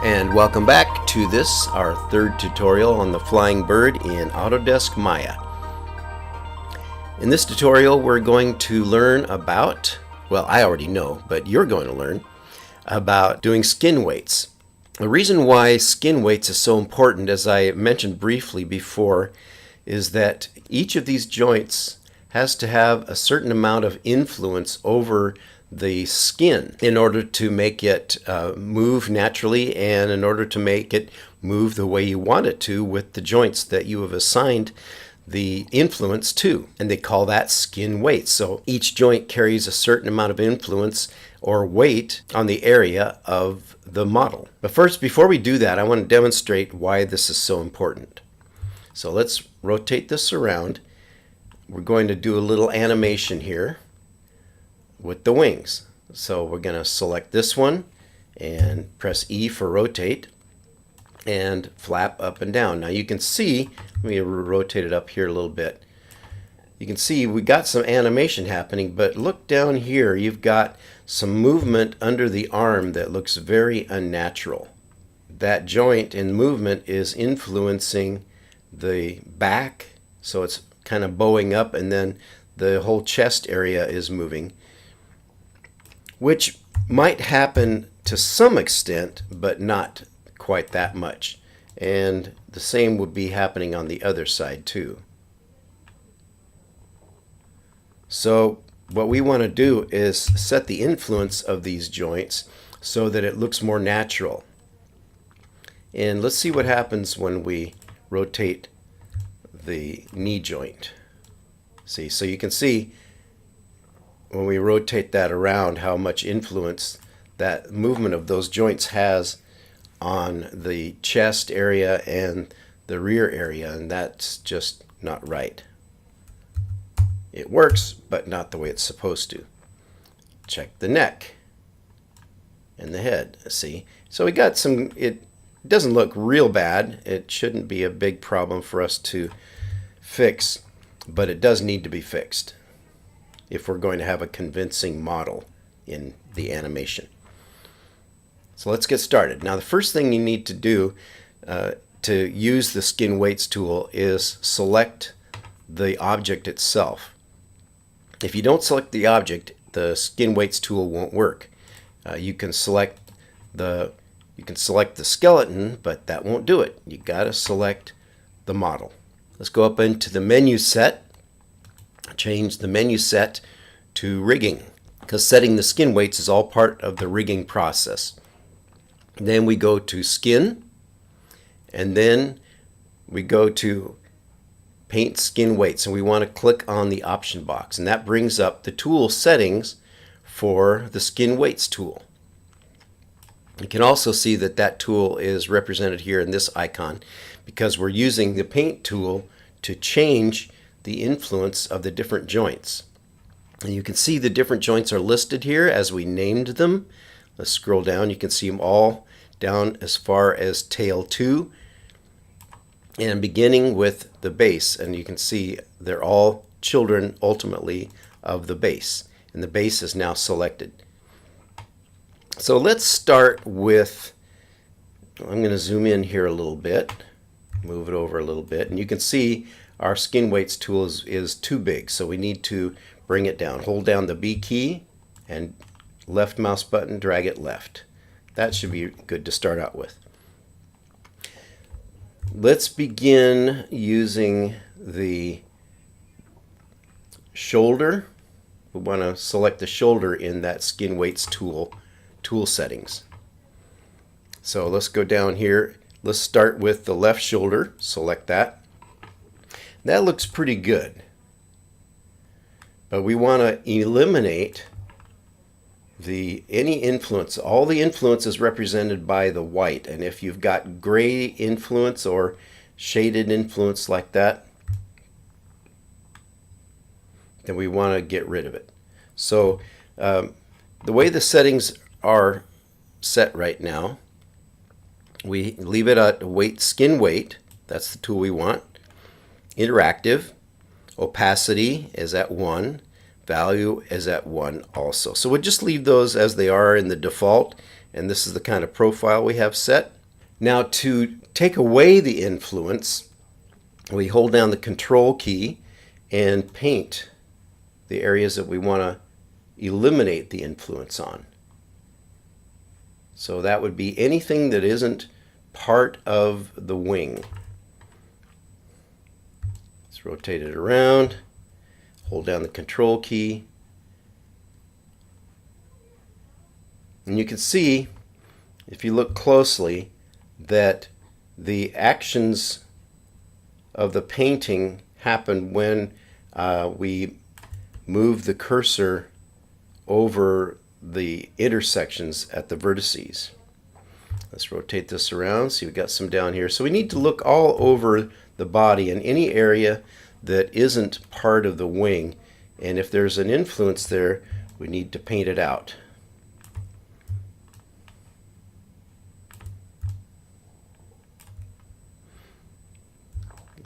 And welcome back to this, our third tutorial on the flying bird in Autodesk Maya. In this tutorial we're going to learn about, well, I already know, but you're going to learn about doing skin weights. The reason why skin weights is so important, as I mentioned briefly before, is that each of these joints has to have a certain amount of influence over the skin in order to make it move naturally and in order to make it move the way you want it to with the joints that you have assigned the influence to. And they call that skin weight. So each joint carries a certain amount of influence or weight on the area of the model. But first, before we do that, I want to demonstrate why this is so important. So let's rotate this around. We're going to do a little animation here with the wings. So we're going to select this one and press E for rotate and flap up and down. Now you can see, let me rotate it up here a little bit. You can see we got some animation happening, but look down here, you've got some movement under the arm that looks very unnatural. That joint in movement is influencing the back, so it's kind of bowing up, and then the whole chest area is moving, which might happen to some extent, but not quite that much. And the same would be happening on the other side too. So what we want to do is set the influence of these joints so that it looks more natural. And let's see what happens when we rotate the knee joint. See, so you can see when we rotate that around how much influence that movement of those joints has on the chest area and the rear area, and that's just not right. It works, but not the way it's supposed to. Check the neck and the head. See, so we got some, it doesn't look real bad. It shouldn't be a big problem for us to fix, but it does need to be fixed if we're going to have a convincing model in the animation. So let's get started. Now the first thing you need to do to use the skin weights tool is select the object itself. If you don't select the object, the skin weights tool won't work. You can select the skeleton, but that won't do it. You gotta select the model. Let's go up into the menu set. Change the menu set to rigging, because setting the skin weights is all part of the rigging process. Then we go to skin, and then we go to paint skin weights, and we want to click on the option box, and that brings up the tool settings for the skin weights tool. You can also see that that tool is represented here in this icon because we're using the paint tool to change the influence of the different joints. And you can see the different joints are listed here as we named them. Let's scroll down. You can see them all down as far as tail 2 and beginning with the base. And you can see they're all children ultimately of the base. And the base is now selected. So let's start with, I'm going to zoom in here a little bit, move it over a little bit, and you can see our skin weights tool is too big, so we need to bring it down. Hold down the B key and left mouse button, drag it left. That should be good to start out with. Let's begin using the shoulder. We want to select the shoulder in that skin weights tool settings. So let's go down here. Let's start with the left shoulder. Select that. That looks pretty good, but we want to eliminate any influence. All the influence is represented by the white, and if you've got gray influence or shaded influence like that, then we want to get rid of it. So the way the settings are set right now, we leave it at skin weight. That's the tool we want. Interactive, opacity is at 1, value is at 1 also. So we'll just leave those as they are in the default, and this is the kind of profile we have set. Now to take away the influence, we hold down the Control key and paint the areas that we want to eliminate the influence on. So that would be anything that isn't part of the wing. Let's rotate it around, hold down the Control key, and you can see, if you look closely, that the actions of the painting happen when we move the cursor over the intersections at the vertices. Let's rotate this around. See, we've got some down here. So we need to look all over the body in any area that isn't part of the wing. And if there's an influence there, we need to paint it out.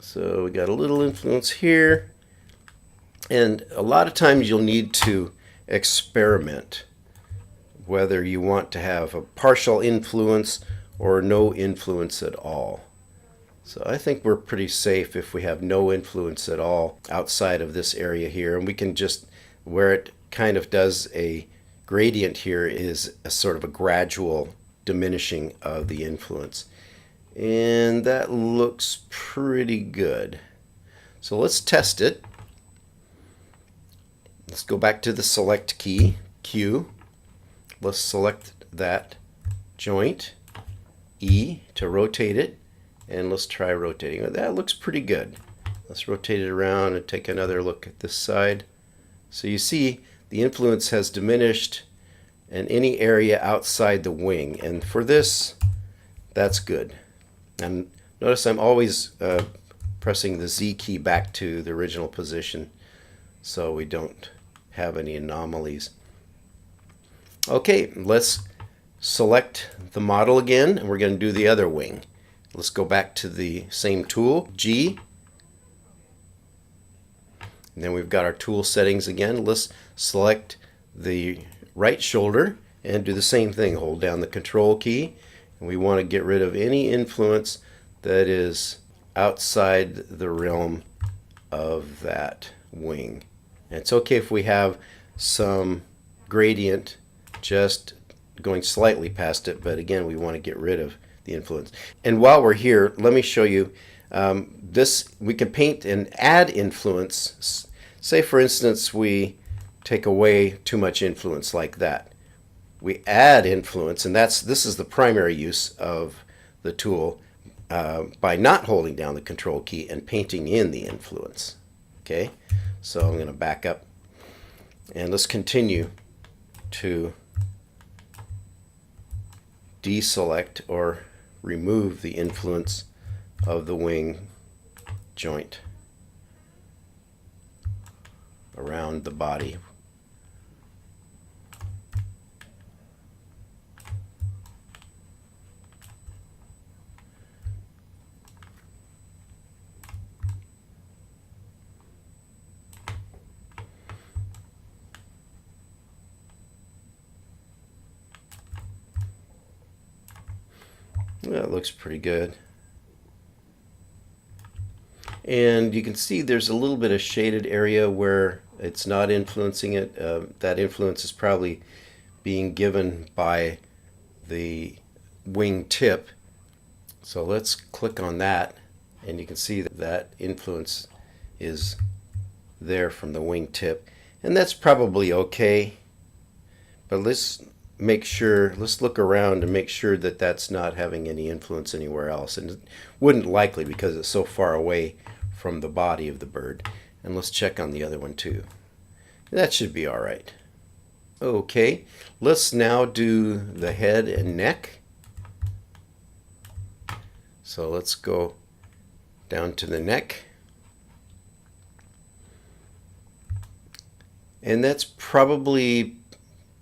So we got a little influence here. And a lot of times you'll need to experiment whether you want to have a partial influence or no influence at all. So I think we're pretty safe if we have no influence at all outside of this area here, and we can just, where it kind of does a gradient here, is a sort of a gradual diminishing of the influence. And that looks pretty good. So let's test it. Let's go back to the select key, Q. Let's select that joint, E to rotate it, and let's try rotating it. That looks pretty good. Let's rotate it around and take another look at this side. So you see the influence has diminished in any area outside the wing, and for this, that's good. And notice I'm always pressing the Z key back to the original position so we don't have any anomalies. Okay, let's select the model again, and we're going to do the other wing. Let's go back to the same tool, G. And then we've got our tool settings again. Let's select the right shoulder and do the same thing. Hold down the Control key. And we want to get rid of any influence that is outside the realm of that wing. And it's okay if we have some gradient just going slightly past it, but again, we want to get rid of the influence. And while we're here, let me show you this. We can paint and add influence. Say, for instance, we take away too much influence like that. We add influence, and this is the primary use of the tool, by not holding down the Control key and painting in the influence. Okay, so I'm going to back up, and let's continue to deselect or remove the influence of the wing joint around the body. That looks pretty good. And you can see there's a little bit of shaded area where it's not influencing it. That influence is probably being given by the wing tip. So let's click on that, and you can see that that influence is there from the wing tip. And that's probably okay. But let's make sure, let's look around and make sure that that's not having any influence anywhere else. And it wouldn't likely, because it's so far away from the body of the bird. And let's check on the other one too. That should be all right. Okay, let's now do the head and neck. So let's go down to the neck. And that's probably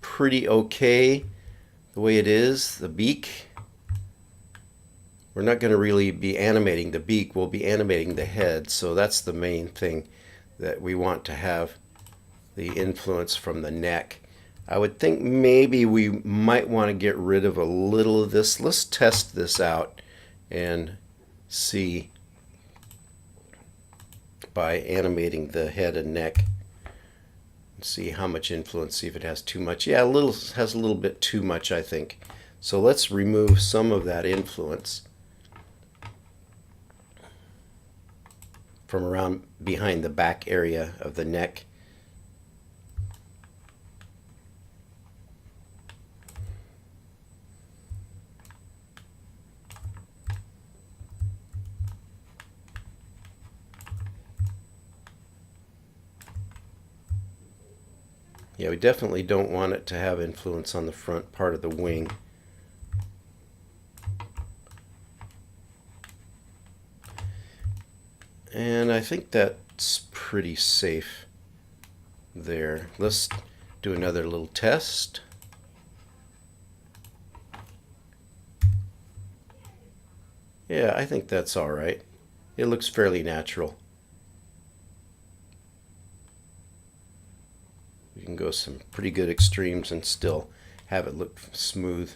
pretty okay the way it is. The beak, we're not going to really be animating the beak, we'll be animating the head, so that's the main thing that we want to have the influence from the neck. I would think maybe we might want to get rid of a little of this. Let's test this out and see by animating the head and neck. See how much influence, see if it has too much. Yeah, has a little bit too much, I think. So let's remove some of that influence from around behind the back area of the neck. Yeah, we definitely don't want it to have influence on the front part of the wing. And I think that's pretty safe there. Let's do another little test. Yeah, I think that's all right. It looks fairly natural. You can go some pretty good extremes and still have it look smooth.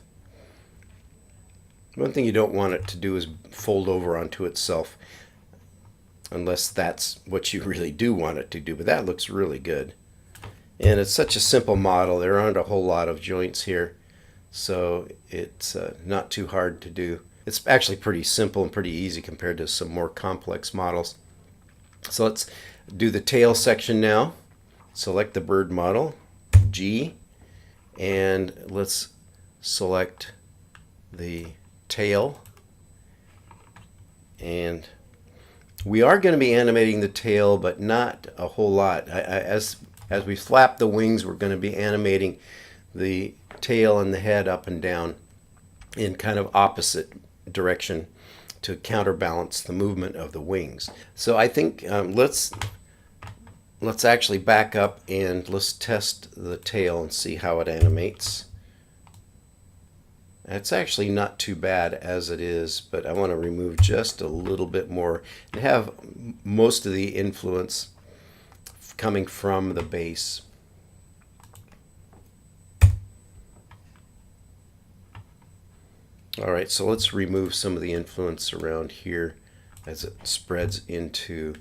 One thing you don't want it to do is fold over onto itself, unless that's what you really do want it to do, but that looks really good. And it's such a simple model. There aren't a whole lot of joints here, so it's not too hard to do. It's actually pretty simple and pretty easy compared to some more complex models. So let's do the tail section now. Select the bird model, G, and let's select the tail. And we are going to be animating the tail, but not a whole lot. As we flap the wings, we're going to be animating the tail and the head up and down in kind of opposite direction to counterbalance the movement of the wings. So I think let's actually back up and let's test the tail and see how it animates. It's actually not too bad as it is, but I want to remove just a little bit more and have most of the influence coming from the base. All right, so let's remove some of the influence around here as it spreads into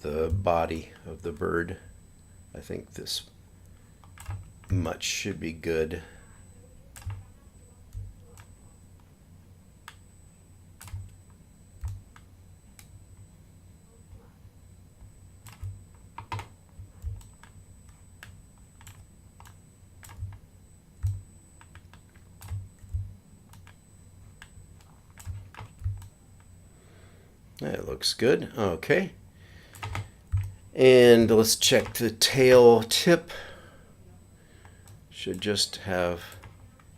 the body of the bird. I think this much should be good. That looks good. Okay. And let's check the tail tip. Should just have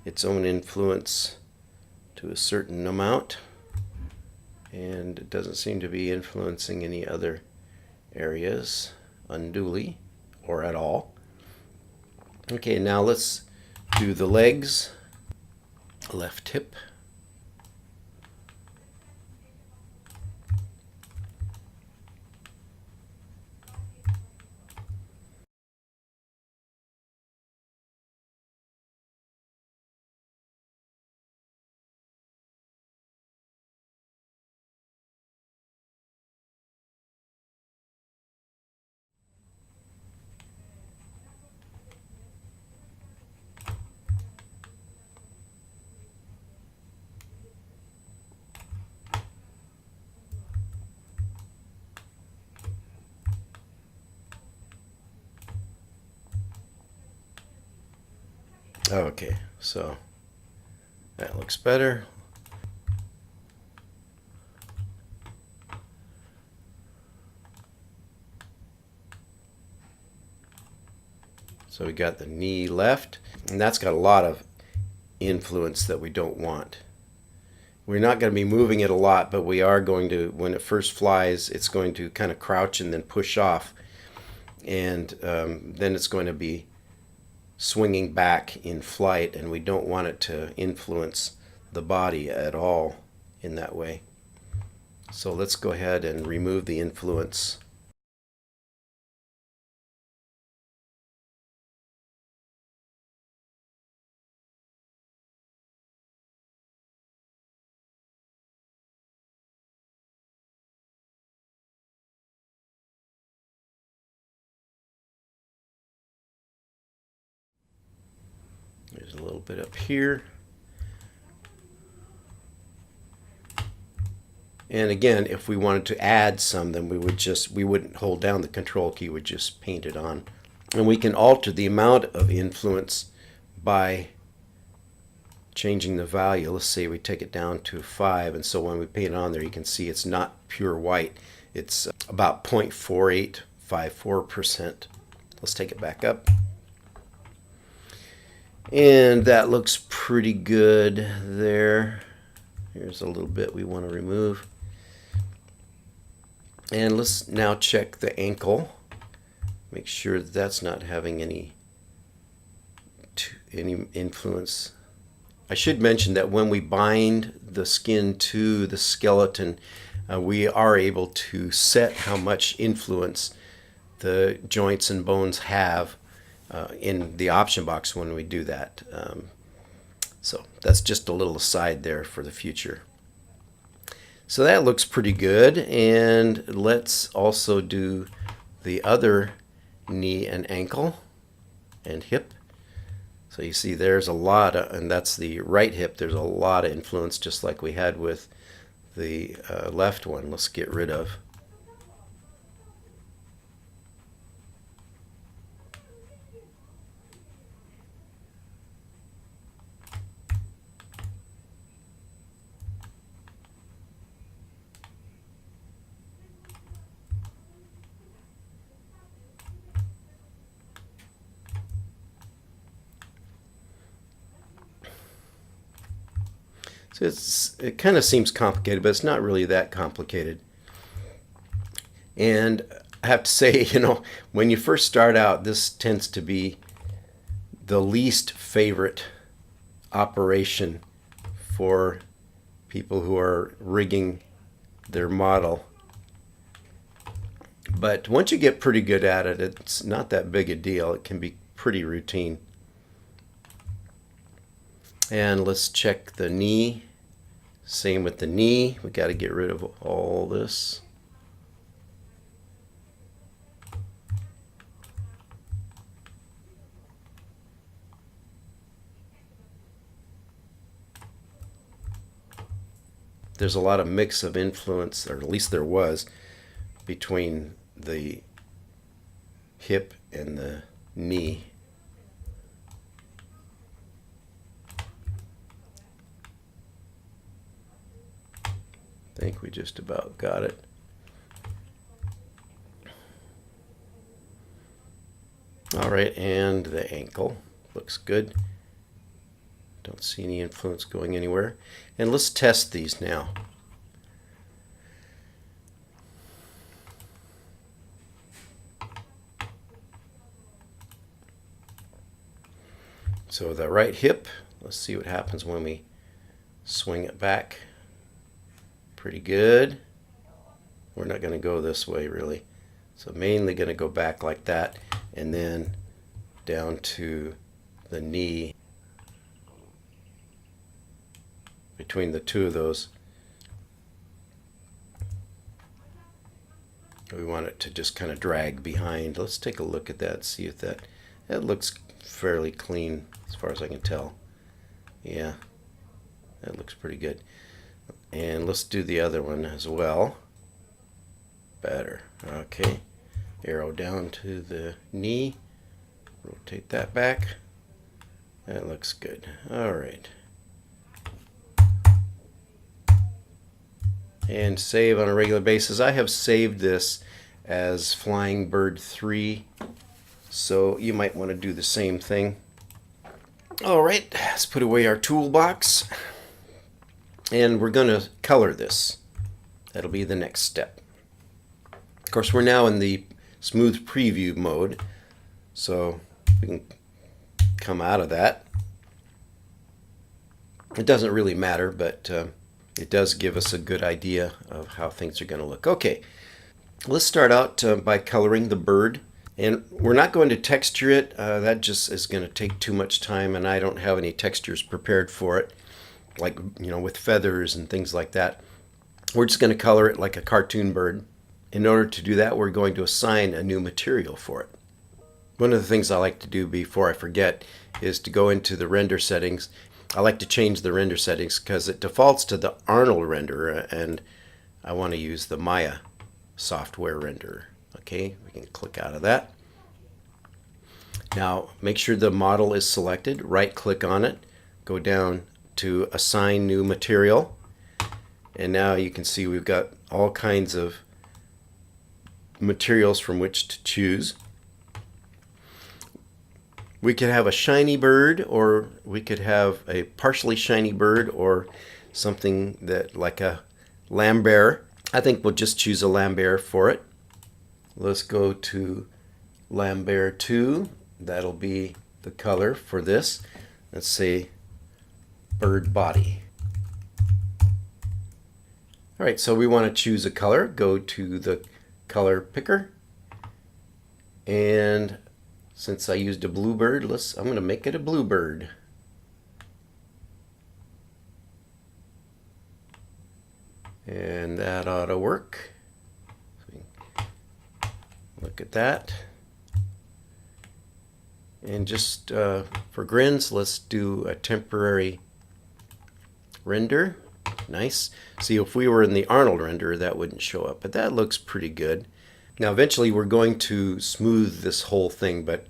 its own influence to a certain amount. And it doesn't seem to be influencing any other areas unduly or at all. Okay, now let's do the legs. Left hip. Okay, so that looks better. So we got the knee left, and that's got a lot of influence that we don't want. We're not going to be moving it a lot, but we are going to, when it first flies, it's going to kind of crouch and then push off, and then it's going to be swinging back in flight, and we don't want it to influence the body at all in that way. So let's go ahead and remove the influence. little bit up here. And again, if we wanted to add some, then we wouldn't hold down the control key, we'd just paint it on. And we can alter the amount of influence by changing the value. Let's say we take it down to 5, and so when we paint it on there, you can see it's not pure white. It's about 0.4854%. Let's take it back up. And that looks pretty good there. Here's a little bit we want to remove. And let's now check the ankle. Make sure that that's not having any influence. I should mention that when we bind the skin to the skeleton, we are able to set how much influence the joints and bones have in the option box when we do that. So that's just a little aside there for the future. So that looks pretty good, and let's also do the other knee and ankle and hip. So you see there's a lot of, and that's the right hip, there's a lot of influence just like we had with the left one. Let's get rid of. So it kind of seems complicated, but it's not really that complicated. And I have to say, when you first start out, this tends to be the least favorite operation for people who are rigging their model. But once you get pretty good at it, it's not that big a deal. It can be pretty routine. And let's check the knee. Same with the knee. We got to get rid of all this. There's a lot of mix of influence, or at least there was, between the hip and the knee. I think we just about got it. All right, and the ankle looks good. Don't see any influence going anywhere. And let's test these now. So the right hip, let's see what happens when we swing it back. Pretty good. We're not going to go this way really. So mainly going to go back like that and then down to the knee. Between the two of those, we want it to just kind of drag behind. Let's take a look at that, see if that looks fairly clean as far as I can tell. Yeah, that looks pretty good. And let's do the other one as well. Better. Okay. Arrow down to the knee. Rotate that back. That looks good. All right. And save on a regular basis. I have saved this as Flying Bird 3, so you might want to do the same thing. All right, let's put away our toolbox, and we're going to color this. That'll be the next step. Of course, we're now in the smooth preview mode, so we can come out of that. It doesn't really matter, but it does give us a good idea of how things are going to look. Okay, let's start out by coloring the bird. And we're not going to texture it. That just is going to take too much time, and I don't have any textures prepared for it, like, with feathers and things like that. We're just going to color it like a cartoon bird. In order to do that, we're going to assign a new material for it. One of the things I like to do before I forget is to go into the render settings. I like to change the render settings because it defaults to the Arnold renderer, and I want to use the Maya software renderer. Okay, we can click out of that. Now make sure the model is selected, right click on it, go down to assign new material, and now you can see we've got all kinds of materials from which to choose. We could have a shiny bird, or we could have a partially shiny bird, or something that like a Lambert. I think we'll just choose a Lambert for it. Let's go to Lambert 2. That'll be the color for this. Let's say bird body. Alright, so we want to choose a color. Go to the color picker, and since I used a bluebird, I'm going to make it a bluebird. And that ought to work. Look at that. And just for grins, let's do a temporary render. Nice. See, if we were in the Arnold renderer, that wouldn't show up, but that looks pretty good. Now eventually we're going to smooth this whole thing, but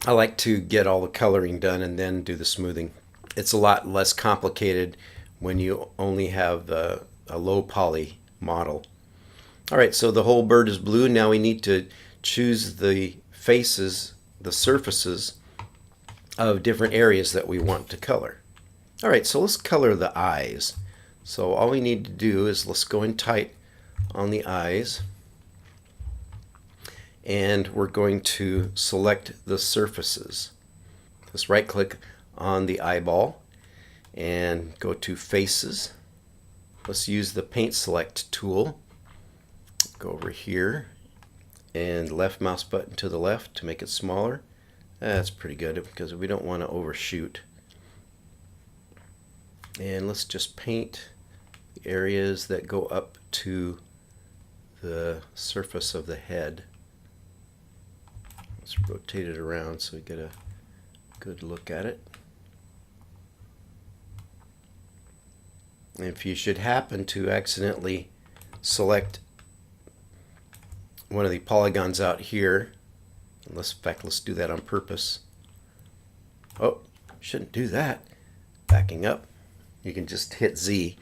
I like to get all the coloring done and then do the smoothing. It's a lot less complicated when you only have a low poly model. Alright, so the whole bird is blue. Now we need to choose the faces, the surfaces of different areas that we want to color. Alright, so let's color the eyes. So all we need to do is let's go in tight on the eyes, and we're going to select the surfaces. Let's right click on the eyeball and go to faces. Let's use the paint select tool. Go over here and left mouse button to the left to make it smaller. That's pretty good because we don't want to overshoot. And let's just paint the areas that go up to the surface of the head. Let's rotate it around so we get a good look at it. And if you should happen to accidentally select one of the polygons out here, in fact, let's do that on purpose. Oh, shouldn't do that. Backing up. You can just hit Z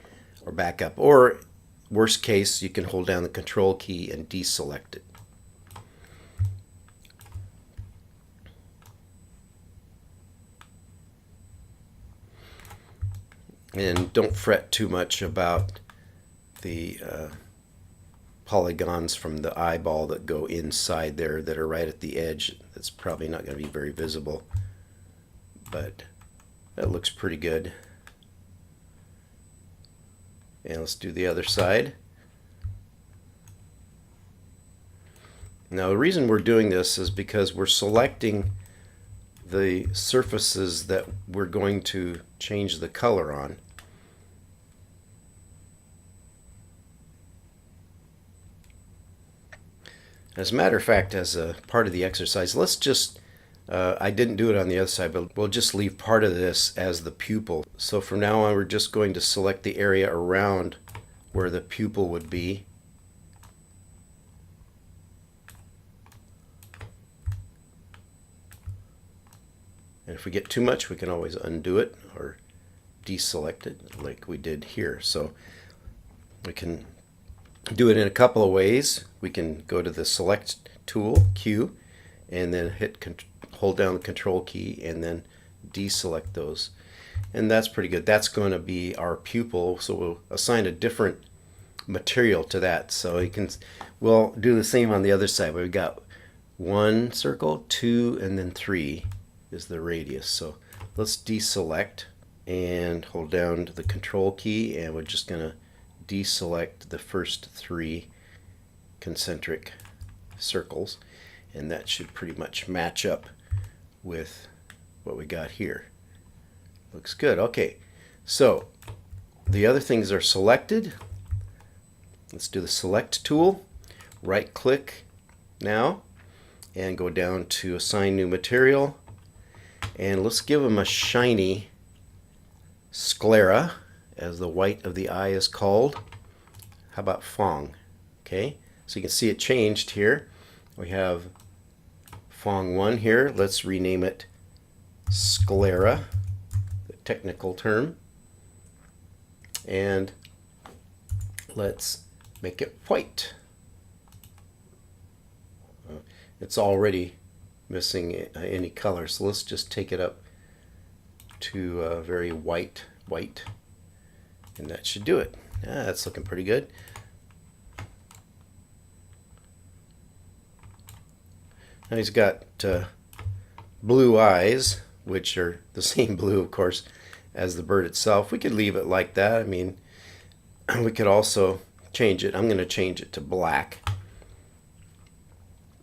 or back up, or worst case, you can hold down the control key and deselect it. And don't fret too much about the polygons from the eyeball that go inside there that are right at the edge. That's probably not going to be very visible, but that looks pretty good. And let's do the other side. Now the reason we're doing this is because we're selecting the surfaces that we're going to change the color on. As a matter of fact, as a part of the exercise, let's just, I didn't do it on the other side, but we'll just leave part of this as the pupil. So from now on, we're just going to select the area around where the pupil would be. And if we get too much, we can always undo it or deselect it like we did here. So we can do it in a couple of ways. We can go to the select tool, Q, and then hold down the control key and then deselect those. And that's pretty good. That's going to be our pupil, so we'll assign a different material to that. So we'll do the same on the other side. We've got 1 circle, 2, and then 3 is the radius. So let's deselect and hold down to the control key, and we're just going to deselect the first 3 concentric circles, and that should pretty much match up with what we got here. Looks good. Okay, so the other things are selected. Let's do the select tool, right click now, and go down to assign new material, and let's give him a shiny sclera, as the white of the eye is called. How about Fong? Okay, so you can see it changed here. We have Fong 1 here. Let's rename it sclera, the technical term, and let's make it white. It's already missing any color, so let's just take it up to very white, and that should do it. That's looking pretty good. Now he's got blue eyes, which are the same blue, of course, as the bird itself. We could leave it like that. I mean, we could also change it. I'm going to change it to black.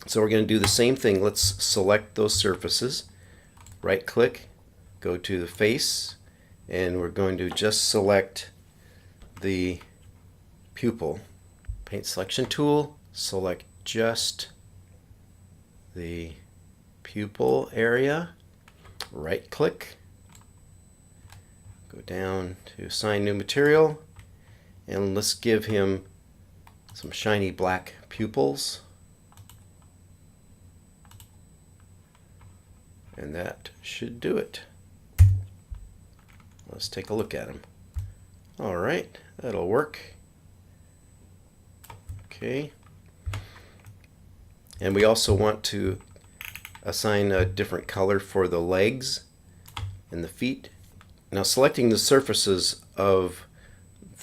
So we're going to do the same thing. Let's select those surfaces, right click, go to the face, and we're going to just select the pupil. Paint selection tool, select just the pupil area, right click, go down to assign new material, and let's give him some shiny black pupils. And that should do it. Let's take a look at him. All right, that'll work. Okay. And we also want to assign a different color for the legs and the feet. Now, selecting the surfaces of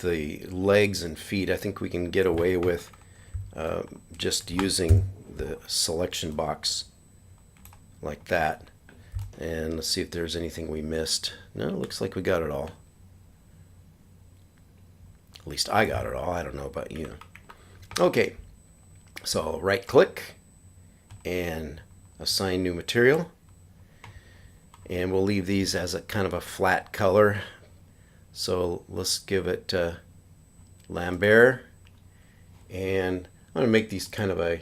the legs and feet, I think we can get away with just using the selection box like that. And let's see if there's anything we missed. No, it looks like we got it all. At least I got it all. I don't know about you. Okay, so right click and assign new material. And we'll leave these as a kind of a flat color. So let's give it Lambert. And I'm going to make these kind of a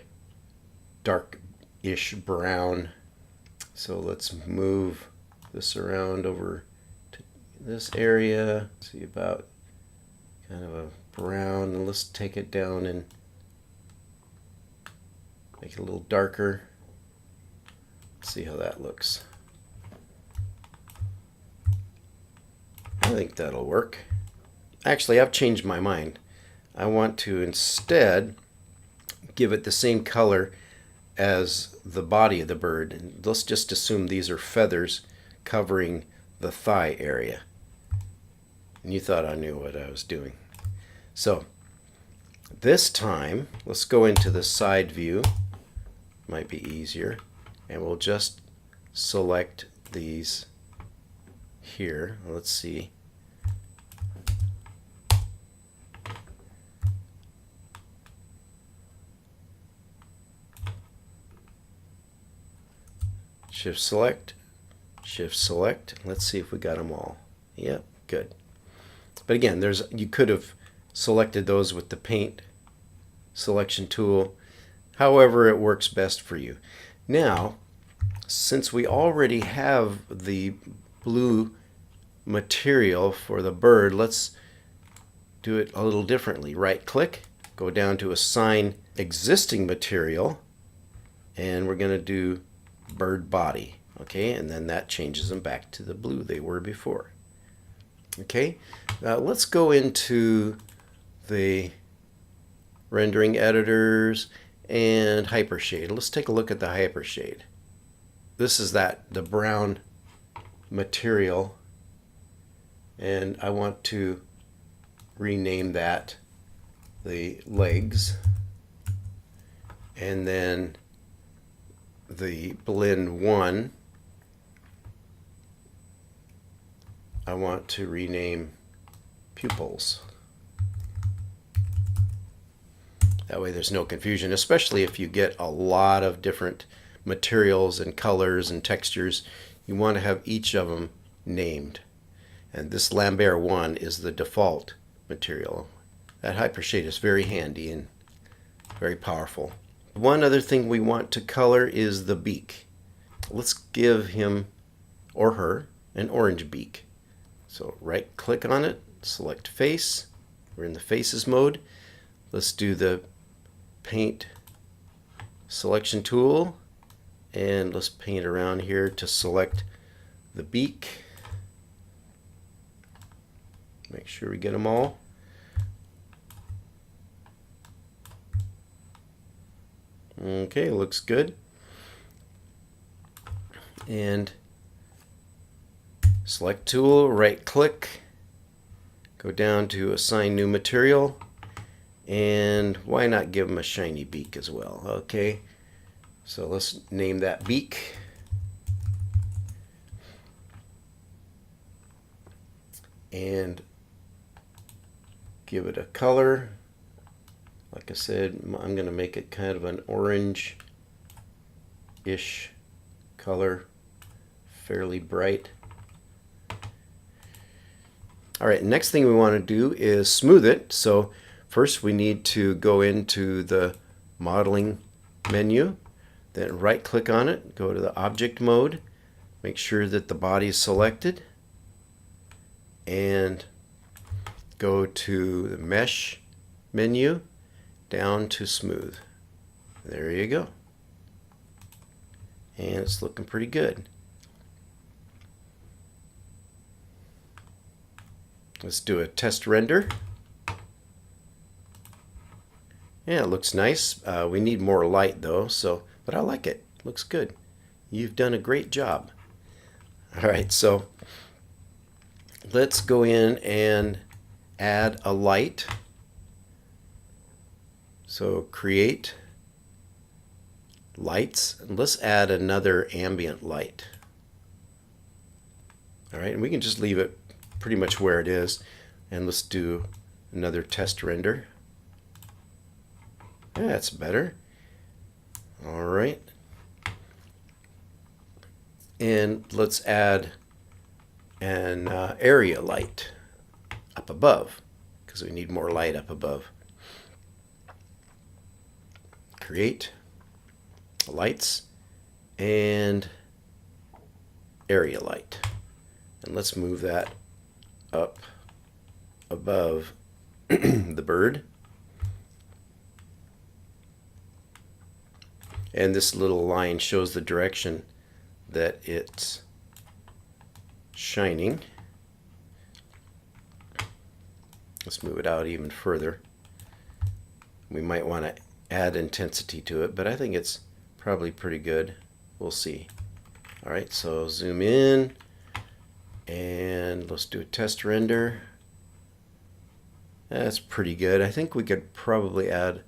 dark-ish brown. So let's move this around over to this area. See, about kind of a brown, and let's take it down and make it a little darker. Let's see how that looks. I think that'll work. Actually, I've changed my mind. I want to instead give it the same color as the body of the bird. And let's just assume these are feathers covering the thigh area. And you thought I knew what I was doing. So this time, let's go into the side view. Might be easier. And we'll just select these here. Let's see. Shift select, shift select. Let's see if we got them all. Yep, good. But again, you could have selected those with the paint selection tool. However, it works best for you. Now, since we already have the blue material for the bird, let's do it a little differently. Right click, go down to assign existing material, and we're going to do bird body. Okay, and then that changes them back to the blue they were before. Okay, now let's go into the rendering editors and Hypershade. Let's take a look at the Hypershade. This is the brown material, and I want to rename that the legs, and then the blend 1 I want to rename pupils. That way there's no confusion, especially if you get a lot of different materials and colors and textures. You want to have each of them named. And this Lambert 1 is the default material. That Hypershade is very handy and very powerful. One other thing we want to color is the beak. Let's give him or her an orange beak. So right click on it, select face. We're in the faces mode. Let's do the paint selection tool and let's paint around here to select the beak. Make sure we get them all. Okay, looks good. And select tool, right click, go down to assign new material, and why not give them a shiny beak as well? Okay, so let's name that beak. And give it a color. Like I said, I'm going to make it kind of an orange-ish color, fairly bright. Alright, next thing we want to do is smooth it. So first we need to go into the modeling menu, then right click on it, go to the object mode, make sure that the body is selected, and go to the mesh menu, down to smooth. There you go. And it's looking pretty good. Let's do a test render. Yeah, it looks nice. We need more light though, but I like it. Looks good. You've done a great job. Alright, so let's go in and add a light. So create lights, and let's add another ambient light. Alright, and we can just leave it pretty much where it is, and let's do another test render. Yeah, that's better. Alright, and let's add an area light up above, because we need more light up above. Create lights and area light, and let's move that up above the bird. And this little line shows the direction that it's shining. Let's move it out even further. We might want to add intensity to it, but I think it's probably pretty good. We'll see. Alright, so zoom in and let's do a test render. That's pretty good. I think we could probably add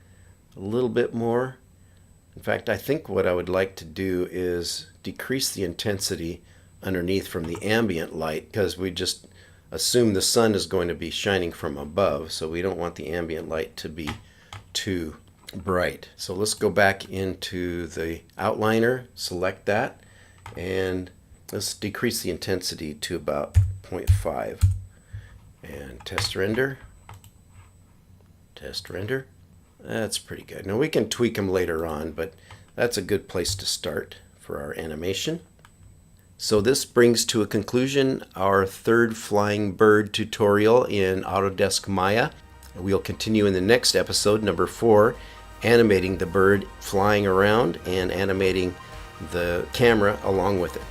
a little bit more. In fact, I think what I would like to do is decrease the intensity underneath from the ambient light, because we just assume the sun is going to be shining from above, so we don't want the ambient light to be too bright. So let's go back into the outliner, select that, and let's decrease the intensity to about 0.5 and test render. Test render. That's pretty good. Now we can tweak them later on, but that's a good place to start for our animation. So this brings to a conclusion our third flying bird tutorial in Autodesk Maya. We'll continue in the next episode, number 4, animating the bird flying around and animating the camera along with it.